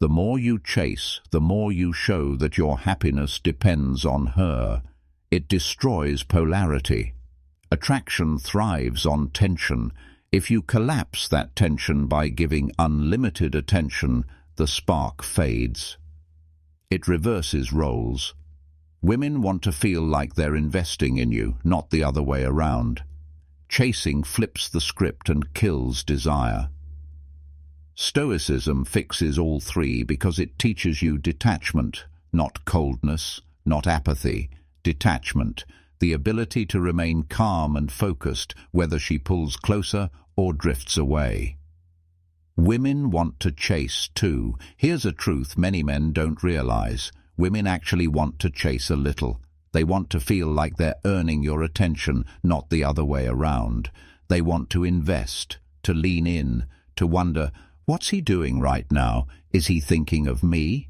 The more you chase, the more you show that your happiness depends on her. It destroys polarity. Attraction thrives on tension. If you collapse that tension by giving unlimited attention, the spark fades. It reverses roles. Women want to feel like they're investing in you, not the other way around. Chasing flips the script and kills desire. Stoicism fixes all three because it teaches you detachment, not coldness, not apathy. Detachment, the ability to remain calm and focused whether she pulls closer or drifts away. Women want to chase too. Here's a truth many men don't realize. Women actually want to chase a little. They want to feel like they're earning your attention, not the other way around. They want to invest, to lean in, to wonder, what's he doing right now? Is he thinking of me?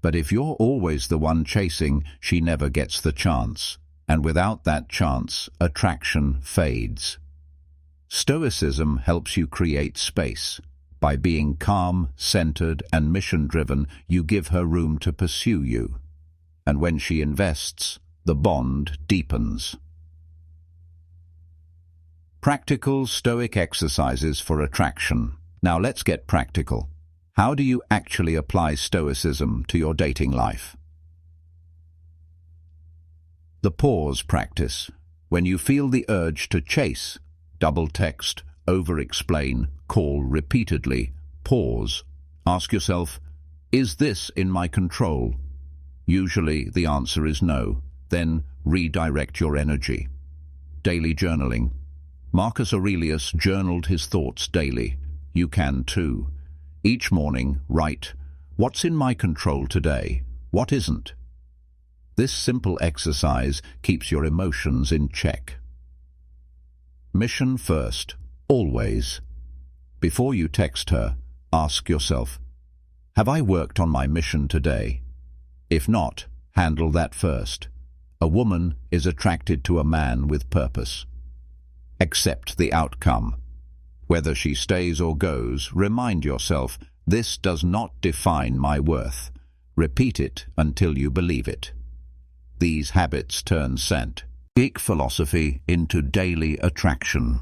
But if you're always the one chasing, she never gets the chance. And without that chance, attraction fades. Stoicism helps you create space. By being calm, centered, and mission-driven, you give her room to pursue you. And when she invests, the bond deepens. Practical Stoic exercises for attraction. Now let's get practical. How do you actually apply Stoicism to your dating life? The pause practice. When you feel the urge to chase, double text, over-explain, call repeatedly, pause. Ask yourself, is this in my control? Usually the answer is no. Then redirect your energy. Daily journaling. Marcus Aurelius journaled his thoughts daily. You can too. Each morning, write, what's in my control today? What isn't? This simple exercise keeps your emotions in check. Mission first, always. Before you text her, ask yourself, have I worked on my mission today? If not, handle that first. A woman is attracted to a man with purpose. Accept the outcome. Whether she stays or goes, remind yourself, this does not define my worth. Repeat it until you believe it. These habits turn scent. Geek philosophy into daily attraction.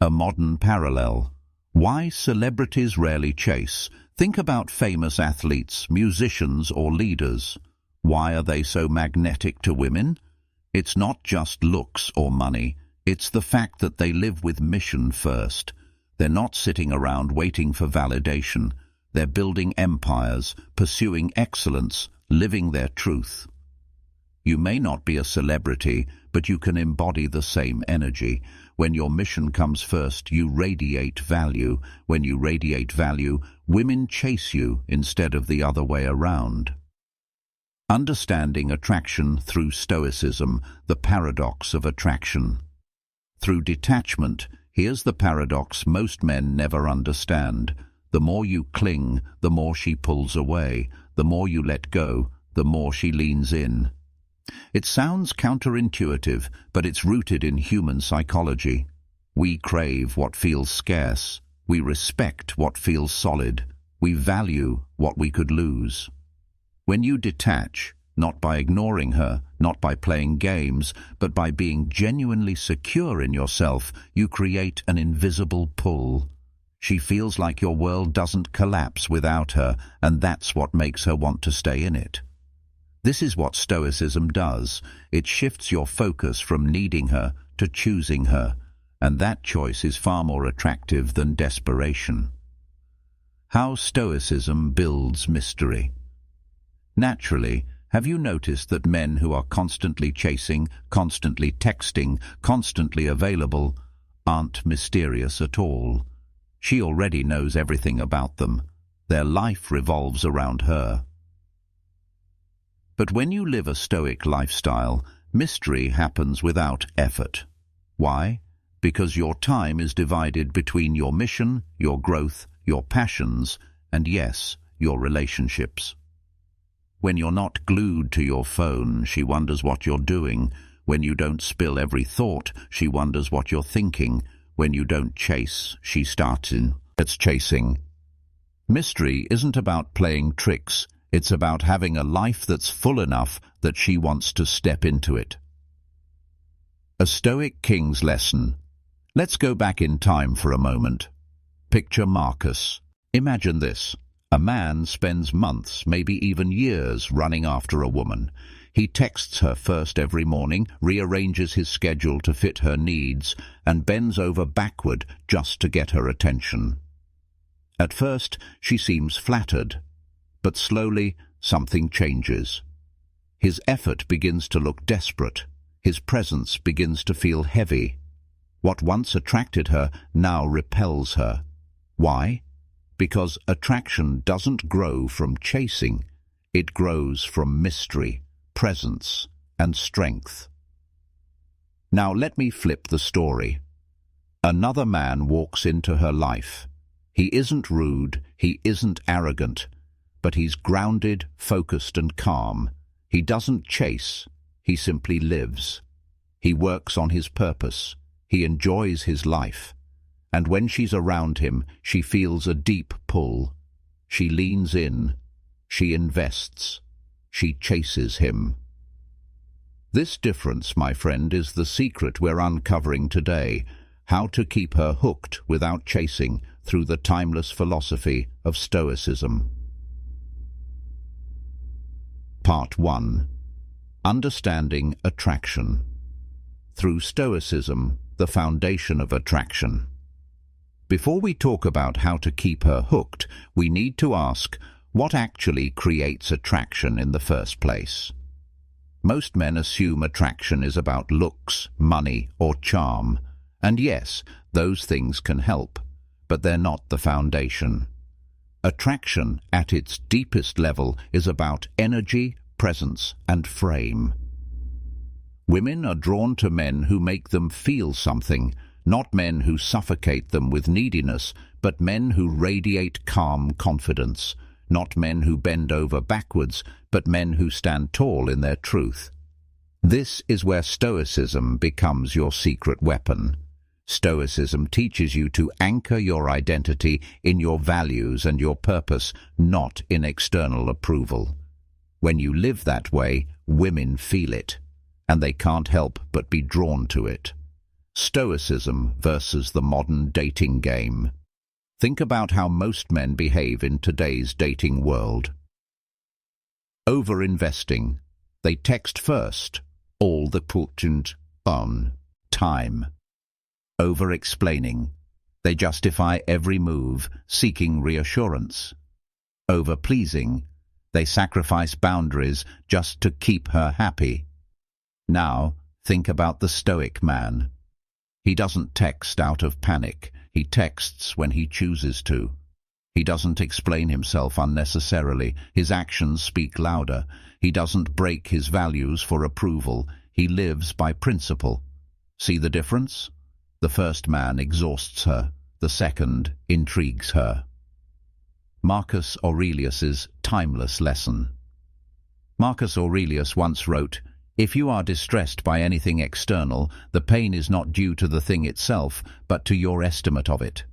A modern parallel. Why celebrities rarely chase? Think about famous athletes, musicians, or leaders. Why are they so magnetic to women? It's not just looks or money. It's the fact that they live with mission first. They're not sitting around waiting for validation. They're building empires, pursuing excellence, living their truth. You may not be a celebrity, but you can embody the same energy. When your mission comes first, you radiate value. When you radiate value, women chase you instead of the other way around. Understanding attraction through Stoicism, the paradox of attraction. Through detachment, here's the paradox most men never understand. The more you cling, the more she pulls away. The more you let go, the more she leans in. It sounds counterintuitive, but it's rooted in human psychology. We crave what feels scarce. We respect what feels solid. We value what we could lose. When you detach, not by ignoring her, not by playing games, but by being genuinely secure in yourself, you create an invisible pull. She feels like your world doesn't collapse without her, and that's what makes her want to stay in it. This is what Stoicism does. It shifts your focus from needing her to choosing her, and that choice is far more attractive than desperation. How Stoicism builds mystery. Naturally, have you noticed that men who are constantly chasing, constantly texting, constantly available, aren't mysterious at all? She already knows everything about them. Their life revolves around her. But when you live a Stoic lifestyle, mystery happens without effort. Why? Because your time is divided between your mission, your growth, your passions, and yes, your relationships. When you're not glued to your phone, she wonders what you're doing. When you don't spill every thought, she wonders what you're thinking. When you don't chase, she starts chasing. Mystery isn't about playing tricks, it's about having a life that's full enough that she wants to step into it. A Stoic king's lesson. Let's go back in time for a moment. Picture Marcus. Imagine this. A man spends months, maybe even years, running after a woman. He texts her first every morning, rearranges his schedule to fit her needs, and bends over backward just to get her attention. At first, she seems flattered, but slowly something changes. His effort begins to look desperate. His presence begins to feel heavy. What once attracted her now repels her. Why? Because attraction doesn't grow from chasing. It grows from mystery, presence, and strength. Now let me flip the story. Another man walks into her life. He isn't rude, he isn't arrogant, but he's grounded, focused, and calm. He doesn't chase, he simply lives. He works on his purpose. He enjoys his life. And when she's around him, she feels a deep pull. She leans in. She invests. She chases him. This difference, my friend, is the secret we're uncovering today. How to keep her hooked without chasing through the timeless philosophy of Stoicism. Part 1. Understanding attraction. Through Stoicism, the foundation of attraction. Before we talk about how to keep her hooked, we need to ask, what actually creates attraction in the first place? Most men assume attraction is about looks, money, or charm. And yes, those things can help, but they're not the foundation. Attraction, at its deepest level, is about energy, presence, and frame. Women are drawn to men who make them feel something, not men who suffocate them with neediness, but men who radiate calm confidence, not men who bend over backwards, but men who stand tall in their truth. This is where Stoicism becomes your secret weapon. Stoicism teaches you to anchor your identity in your values and your purpose, not in external approval. When you live that way, women feel it, and they can't help but be drawn to it. Stoicism versus the modern dating game. Think about how most men behave in today's dating world. Over-investing. They text first, all the put on time. Over-explaining. They justify every move, seeking reassurance. Over-pleasing. They sacrifice boundaries just to keep her happy. Now, think about the Stoic man. He doesn't text out of panic. He texts when he chooses to. He doesn't explain himself unnecessarily. His actions speak louder. He doesn't break his values for approval. He lives by principle. See the difference? The first man exhausts her. The second intrigues her. Marcus Aurelius's timeless lesson. Marcus Aurelius once wrote, "If you are distressed by anything external, the pain is not due to the thing itself, but to your estimate of it."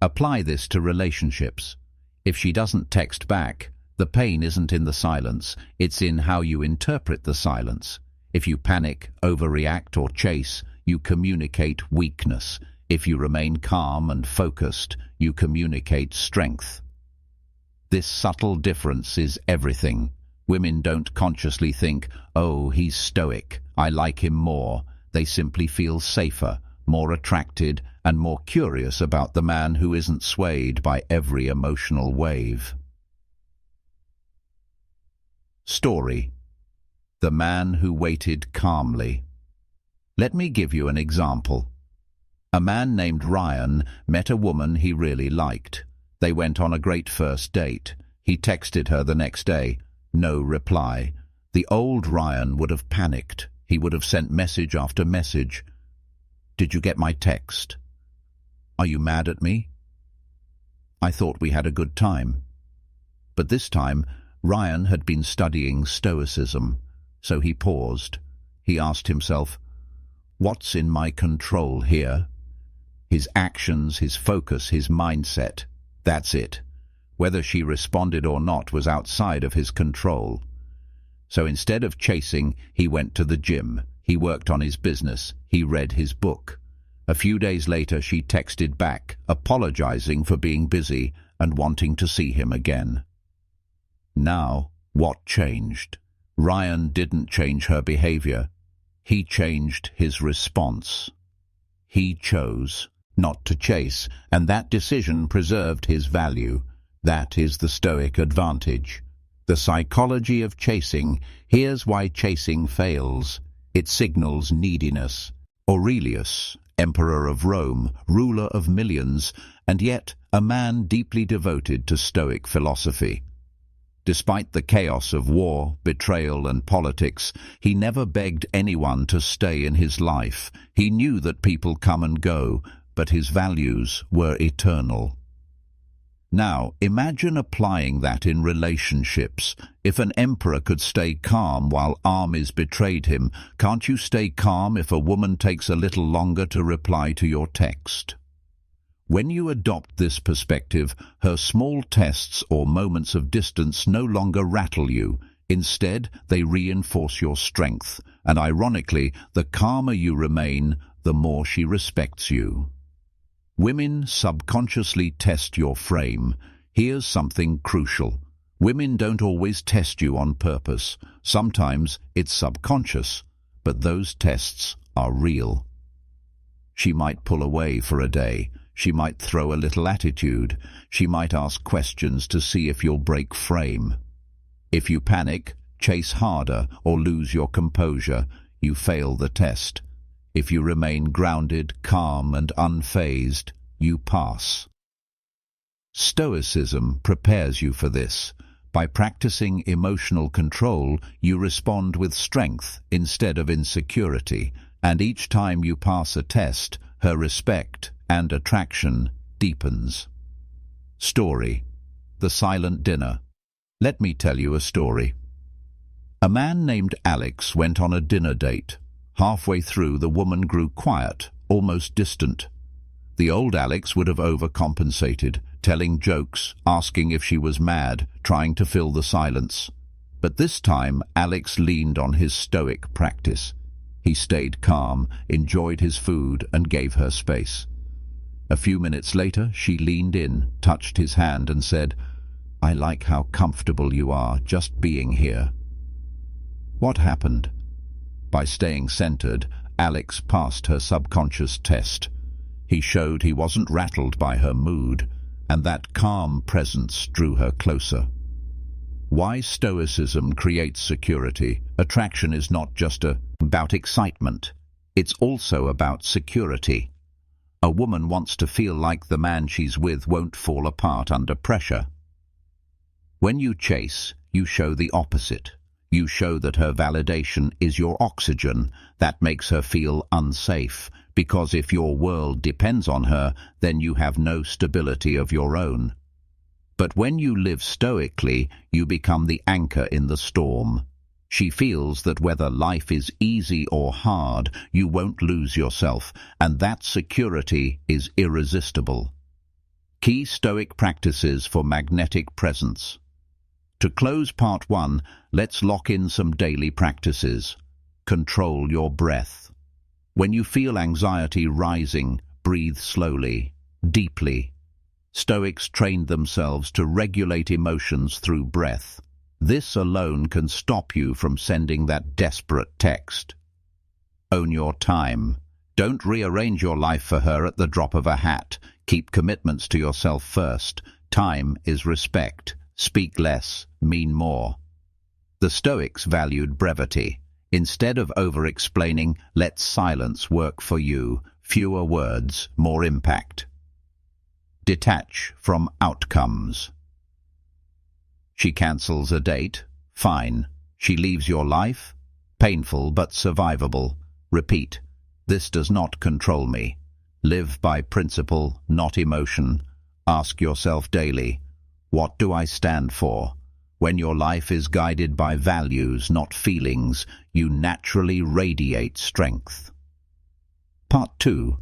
Apply this to relationships. If she doesn't text back, the pain isn't in the silence, it's in how you interpret the silence. If you panic, overreact, or chase, you communicate weakness. If you remain calm and focused, you communicate strength. This subtle difference is everything. Women don't consciously think, "Oh, he's stoic, I like him more." They simply feel safer, more attracted, and more curious about the man who isn't swayed by every emotional wave. Story. The man who waited calmly. Let me give you an example. A man named Ryan met a woman he really liked. They went on a great first date. He texted her the next day. No reply. The old Ryan would have panicked. He would have sent message after message. "Did you get my text? Are you mad at me? I thought we had a good time." But this time, Ryan had been studying Stoicism, so he paused. He asked himself, "What's in my control here?" His actions, his focus, his mindset. That's it. Whether she responded or not was outside of his control. So instead of chasing, he went to the gym. He worked on his business. He read his book. A few days later, she texted back, apologizing for being busy and wanting to see him again. Now, what changed? Ryan didn't change her behavior. He changed his response. He chose not to chase, and that decision preserved his value. That is the Stoic advantage. The psychology of chasing. Here's why chasing fails. It signals neediness. Aurelius, emperor of Rome, ruler of millions, and yet a man deeply devoted to Stoic philosophy. Despite the chaos of war, betrayal, and politics, he never begged anyone to stay in his life. He knew that people come and go, but his values were eternal. Now, imagine applying that in relationships. If an emperor could stay calm while armies betrayed him, can't you stay calm if a woman takes a little longer to reply to your text? When you adopt this perspective, her small tests or moments of distance no longer rattle you. Instead, they reinforce your strength, and ironically, the calmer you remain, the more she respects you. Women subconsciously test your frame. Here's something crucial. Women don't always test you on purpose. Sometimes it's subconscious, but those tests are real. She might pull away for a day. She might throw a little attitude. She might ask questions to see if you'll break frame. If you panic, chase harder, or lose your composure, you fail the test. If you remain grounded, calm, and unfazed, you pass. Stoicism prepares you for this. By practicing emotional control, you respond with strength instead of insecurity, and each time you pass a test, her respect and attraction deepens. Story: The Silent Dinner. Let me tell you a story. A man named Alex went on a dinner date. Halfway through, the woman grew quiet, almost distant. The old Alex would have overcompensated, telling jokes, asking if she was mad, trying to fill the silence. But this time, Alex leaned on his Stoic practice. He stayed calm, enjoyed his food, and gave her space. A few minutes later, she leaned in, touched his hand, and said, "I like how comfortable you are just being here." What happened? By staying centered, Alex passed her subconscious test. He showed he wasn't rattled by her mood, and that calm presence drew her closer. Why Stoicism creates security. Attraction is not just about excitement. It's also about security. A woman wants to feel like the man she's with won't fall apart under pressure. When you chase, you show the opposite. You show that her validation is your oxygen. That makes her feel unsafe, because if your world depends on her, then you have no stability of your own. But when you live stoically, you become the anchor in the storm. She feels that whether life is easy or hard, you won't lose yourself, and that security is irresistible. Key Stoic practices for magnetic presence. To close part 1, let's lock in some daily practices. Control your breath. When you feel anxiety rising, breathe slowly, deeply. Stoics trained themselves to regulate emotions through breath. This alone can stop you from sending that desperate text. Own your time. Don't rearrange your life for her at the drop of a hat. Keep commitments to yourself first. Time is respect. Speak less, mean more. The Stoics valued brevity. Instead of over-explaining, let silence work for you. Fewer words, more impact. Detach from outcomes. She cancels a date? Fine. She leaves your life? Painful but survivable. Repeat. This does not control me. Live by principle, not emotion. Ask yourself daily, what do I stand for? When your life is guided by values, not feelings, you naturally radiate strength. Part 2.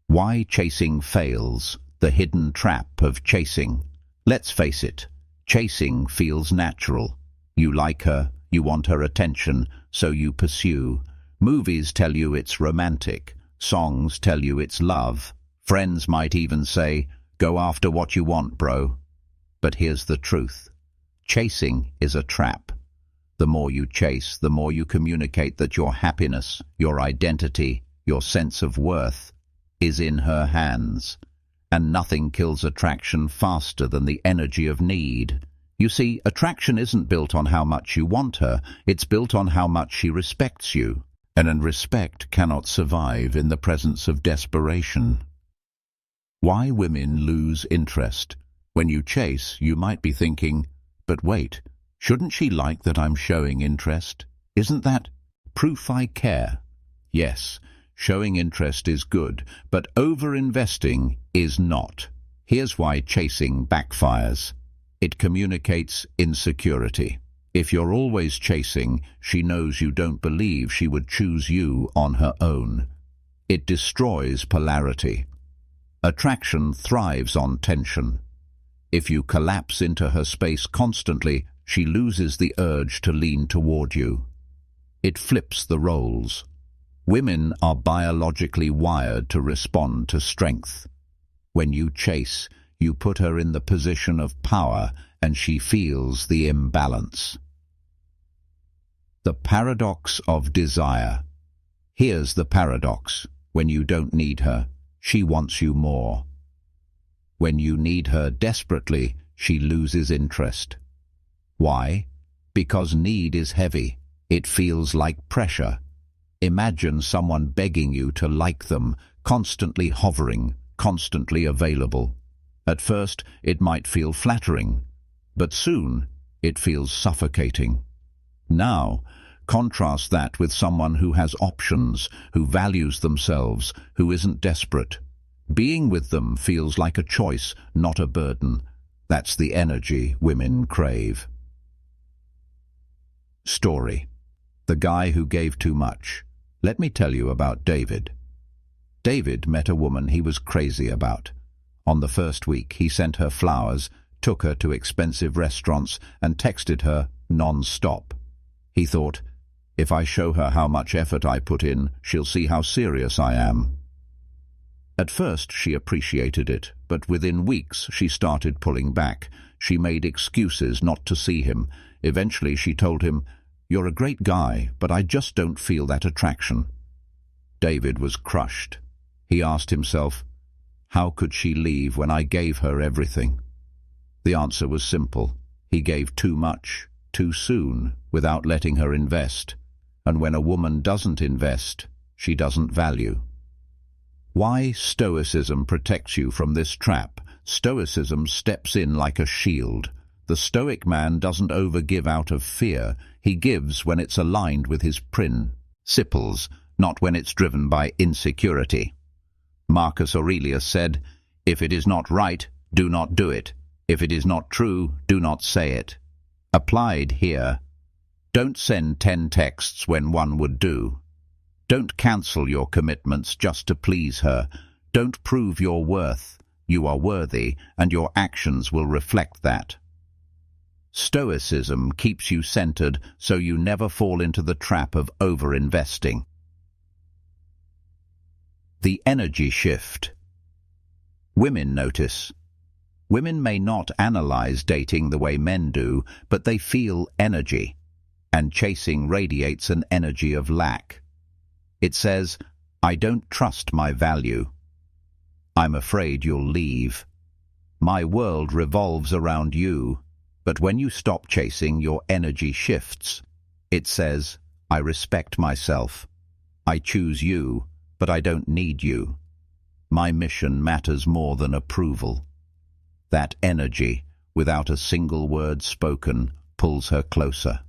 Why chasing fails. The hidden trap of chasing. Let's face it, chasing feels natural. You like her, you want her attention, so you pursue. Movies tell you it's romantic. Songs tell you it's love. Friends might even say, "Go after what you want, bro." But here's the truth. Chasing is a trap. The more you chase, the more you communicate that your happiness, your identity, your sense of worth is in her hands. And nothing kills attraction faster than the energy of need. You see, attraction isn't built on how much you want her, it's built on how much she respects you. And respect cannot survive in the presence of desperation. Why women lose interest. When you chase, you might be thinking, but wait, shouldn't she like that I'm showing interest? Isn't that proof I care? Yes, showing interest is good, but over-investing is not. Here's why chasing backfires. It communicates insecurity. If you're always chasing, she knows you don't believe she would choose you on her own. It destroys polarity. Attraction thrives on tension. If you collapse into her space constantly, she loses the urge to lean toward you. It flips the roles. Women are biologically wired to respond to strength. When you chase, you put her in the position of power, and she feels the imbalance. The paradox of desire. Here's the paradox. When you don't need her, she wants you more. When you need her desperately, she loses interest. Why? Because need is heavy. It feels like pressure. Imagine someone begging you to like them, constantly hovering, constantly available. At first, it might feel flattering, but soon it feels suffocating. Now, contrast that with someone who has options, who values themselves, who isn't desperate. Being with them feels like a choice, not a burden. That's the energy women crave. Story. The guy who gave too much. Let me tell you about David. David met a woman he was crazy about. On the first week, he sent her flowers, took her to expensive restaurants, and texted her non-stop. He thought, if I show her how much effort I put in, she'll see how serious I am. At first, she appreciated it, but within weeks, she started pulling back. She made excuses not to see him. Eventually, she told him, "You're a great guy, but I just don't feel that attraction." David was crushed. He asked himself, how could she leave when I gave her everything? The answer was simple. He gave too much, too soon, without letting her invest. And when a woman doesn't invest, she doesn't value. Why Stoicism protects you from this trap. Stoicism steps in like a shield. The Stoic man doesn't overgive out of fear. He gives when it's aligned with his principles, not when it's driven by insecurity. Marcus Aurelius said, "If it is not right, do not do it. If it is not true, do not say it." Applied here, don't send 10 texts when one would do. Don't cancel your commitments just to please her. Don't prove your worth. You are worthy, and your actions will reflect that. Stoicism keeps you centered so you never fall into the trap of over-investing. The energy shift. Women notice. Women may not analyze dating the way men do, but they feel energy, and chasing radiates an energy of lack. It says, "I don't trust my value. I'm afraid you'll leave. My world revolves around you." But when you stop chasing, your energy shifts. It says, "I respect myself. I choose you, but I don't need you. My mission matters more than approval." That energy, without a single word spoken, pulls her closer.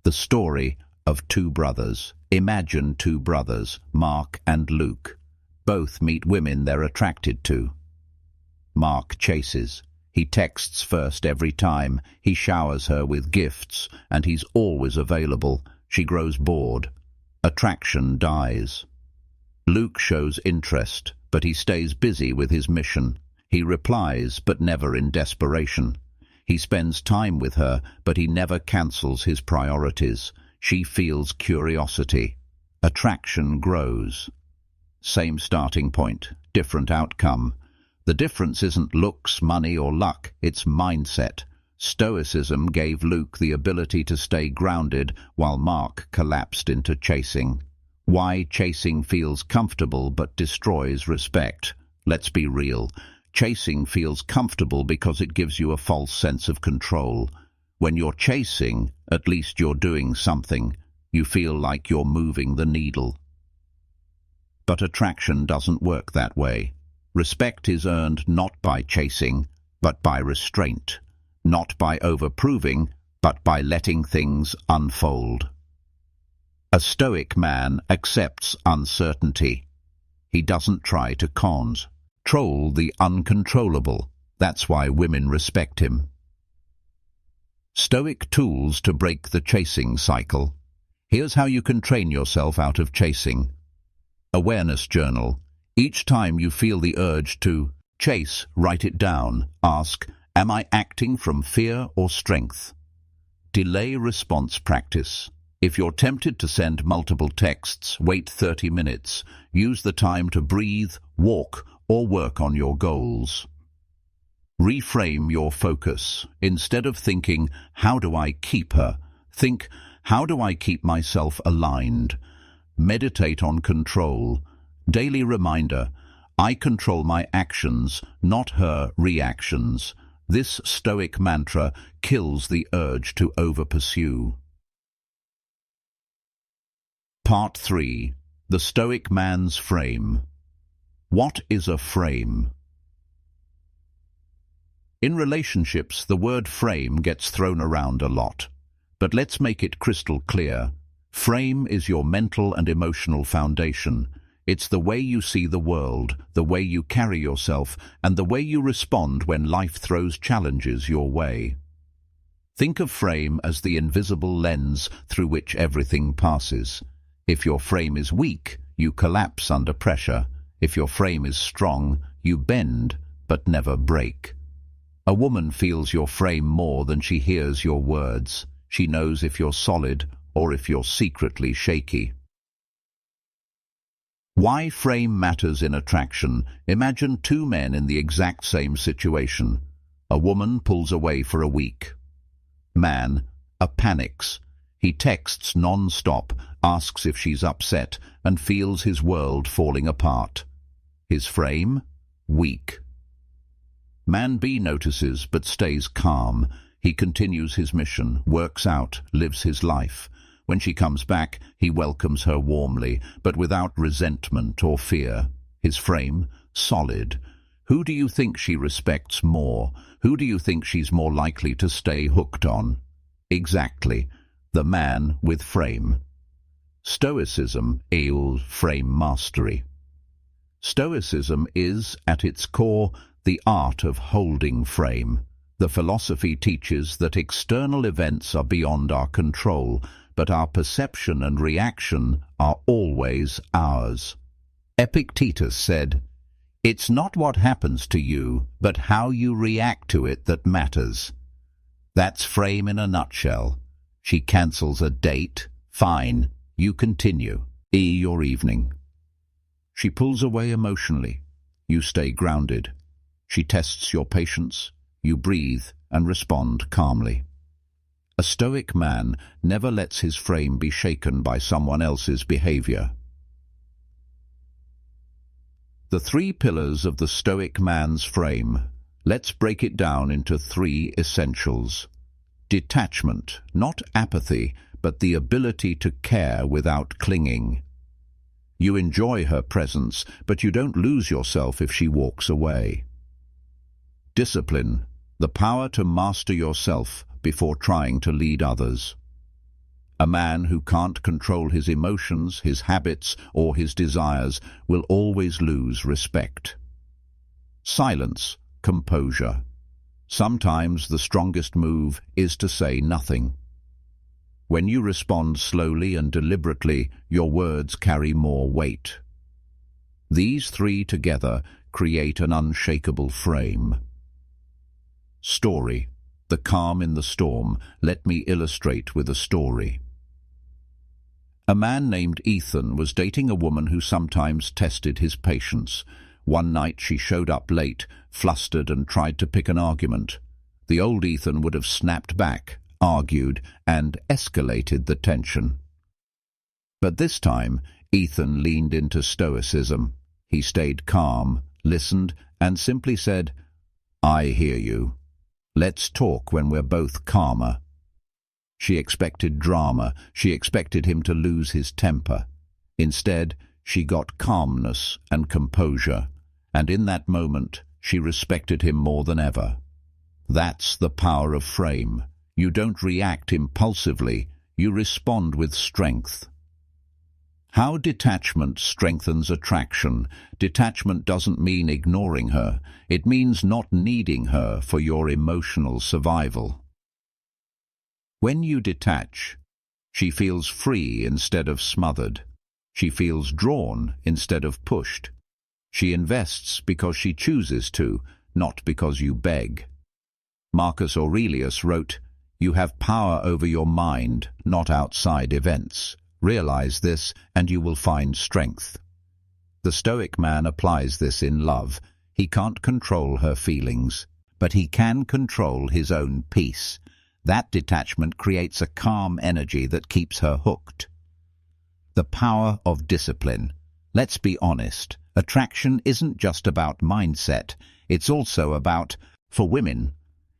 The story of two brothers. Imagine two brothers, Mark and Luke. Both meet women they're attracted to. Mark chases. He texts first every time. He showers her with gifts, and he's always available. She grows bored. Attraction dies. Luke shows interest, but he stays busy with his mission. He replies, but never in desperation. He spends time with her, but he never cancels his priorities. She feels curiosity. Attraction grows. Same starting point, different outcome. The difference isn't looks, money, or luck, it's mindset. Stoicism gave Luke the ability to stay grounded while Mark collapsed into chasing. Why chasing feels comfortable but destroys respect. Let's be real. Chasing feels comfortable because it gives you a false sense of control. When you're chasing, at least you're doing something. You feel like you're moving the needle. But attraction doesn't work that way. Respect is earned not by chasing, but by restraint. Not by overproving, but by letting things unfold. A Stoic man accepts uncertainty. He doesn't try to control the uncontrollable. That's why women respect him. Stoic tools to break the chasing cycle. Here's how you can train yourself out of chasing. Awareness journal. Each time you feel the urge to chase, write it down. Ask, am I acting from fear or strength? Delay response practice. If you're tempted to send multiple texts, wait 30 minutes. Use the time to breathe, walk, or work on your goals. Reframe your focus. Instead of thinking, how do I keep her? Think, how do I keep myself aligned? Meditate on control. Daily reminder, I control my actions, not her reactions. This Stoic mantra kills the urge to over-pursue. Part 3. The Stoic Man's Frame. What is a frame? In relationships, the word frame gets thrown around a lot. But let's make it crystal clear. Frame is your mental and emotional foundation. It's the way you see the world, the way you carry yourself, and the way you respond when life throws challenges your way. Think of frame as the invisible lens through which everything passes. If your frame is weak, you collapse under pressure. If your frame is strong, you bend, but never break. A woman feels your frame more than she hears your words. She knows if you're solid or if you're secretly shaky. Why frame matters in attraction. Imagine two men in the exact same situation. A woman pulls away for a week. Man, panics. He texts non-stop, asks if she's upset, and feels his world falling apart. His frame? Weak. Man B notices but stays calm. He continues his mission, works out, lives his life. When she comes back, he welcomes her warmly, but without resentment or fear. His frame? Solid. Who do you think she respects more? Who do you think she's more likely to stay hooked on? Exactly. The man with frame. Stoicism equals frame mastery. Stoicism is, at its core, the art of holding frame. The philosophy teaches that external events are beyond our control, but our perception and reaction are always ours. Epictetus said, "It's not what happens to you, but how you react to it that matters." That's frame in a nutshell. She cancels a date. Fine. You continue. Your evening. She pulls away emotionally. You stay grounded. She tests your patience. You breathe and respond calmly. A Stoic man never lets his frame be shaken by someone else's behavior. The 3 pillars of the Stoic man's frame. Let's break it down into 3 essentials. Detachment, not apathy, but the ability to care without clinging. You enjoy her presence, but you don't lose yourself if she walks away. Discipline, the power to master yourself before trying to lead others. A man who can't control his emotions, his habits, or his desires will always lose respect. Silence, composure. Sometimes the strongest move is to say nothing. When you respond slowly and deliberately, your words carry more weight. These 3 together create an unshakable frame. Story. The calm in the storm. Let me illustrate with a story. A man named Ethan was dating a woman who sometimes tested his patience. One night she showed up late, flustered, and tried to pick an argument. The old Ethan would have snapped back, argued, and escalated the tension. But this time, Ethan leaned into Stoicism. He stayed calm, listened, and simply said, "I hear you. Let's talk when we're both calmer." She expected drama. She expected him to lose his temper. Instead, she got calmness and composure, and in that moment, she respected him more than ever. That's the power of frame. You don't react impulsively, you respond with strength. How detachment strengthens attraction. Detachment doesn't mean ignoring her. It means not needing her for your emotional survival. When you detach, she feels free instead of smothered. She feels drawn instead of pushed. She invests because she chooses to, not because you beg. Marcus Aurelius wrote, "You have power over your mind, not outside events. Realize this, and you will find strength." The Stoic man applies this in love. He can't control her feelings, but he can control his own peace. That detachment creates a calm energy that keeps her hooked. The power of discipline. Let's be honest. Attraction isn't just about mindset. It's also about, for women,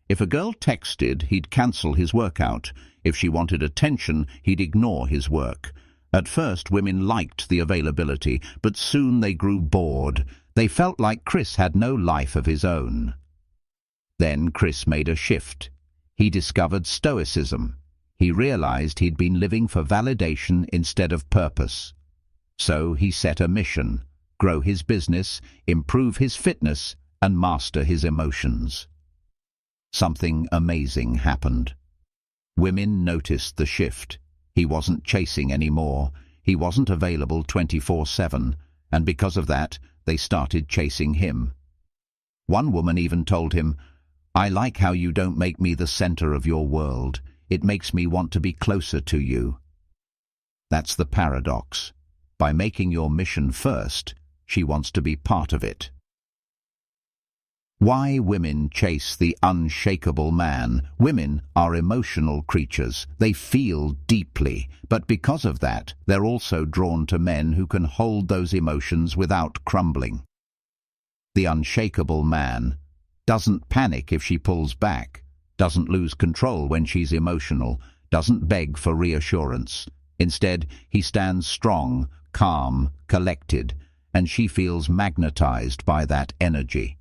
if a girl texted, he'd cancel his workout. If she wanted attention, he'd ignore his work. At first, women liked the availability, but soon they grew bored. They felt like Chris had no life of his own. Then Chris made a shift. He discovered Stoicism. He realized he'd been living for validation instead of purpose. So he set a mission: grow his business, improve his fitness, and master his emotions. Something amazing happened. Women noticed the shift. He wasn't chasing anymore. He wasn't available 24/7, and because of that, they started chasing him. One woman even told him, "I like how you don't make me the center of your world. It makes me want to be closer to you." That's the paradox. By making your mission first, she wants to be part of it. Why women chase the unshakable man. Women are emotional creatures. They feel deeply, but because of that, they're also drawn to men who can hold those emotions without crumbling. The unshakable man doesn't panic if she pulls back, doesn't lose control when she's emotional, doesn't beg for reassurance. Instead, he stands strong, calm, collected, and she feels magnetized by that energy.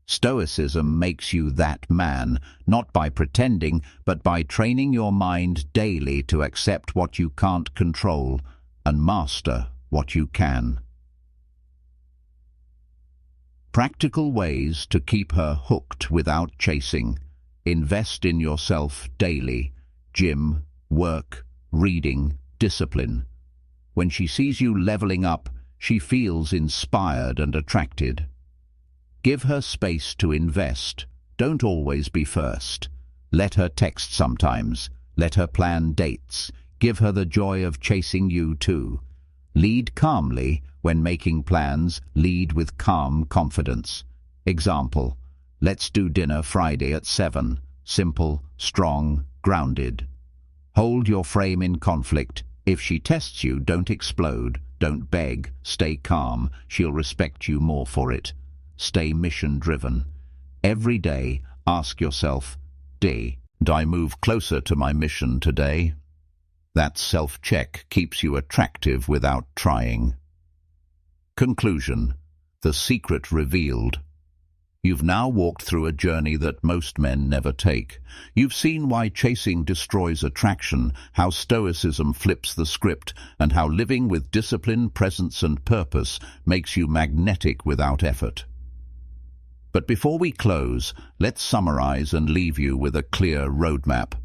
Stoicism makes you that man, not by pretending, but by training your mind daily to accept what you can't control and master what you can. Practical ways to keep her hooked without chasing. Invest in yourself daily. Gym, work, reading, discipline. When she sees you leveling up, she feels inspired and attracted. Give her space to invest. Don't always be first. Let her text sometimes. Let her plan dates. Give her the joy of chasing you too. Lead calmly when making plans. Lead with calm confidence. Example: let's do dinner Friday at 7. Simple, strong, grounded. Hold your frame in conflict. If she tests you, don't explode. Don't beg. Stay calm. She'll respect you more for it. Stay mission-driven. Every day, ask yourself, did I move closer to my mission today? That self-check keeps you attractive without trying. Conclusion. The secret revealed. You've now walked through a journey that most men never take. You've seen why chasing destroys attraction, how Stoicism flips the script, and how living with discipline, presence, and purpose makes you magnetic without effort. But before we close, let's summarize and leave you with a clear roadmap.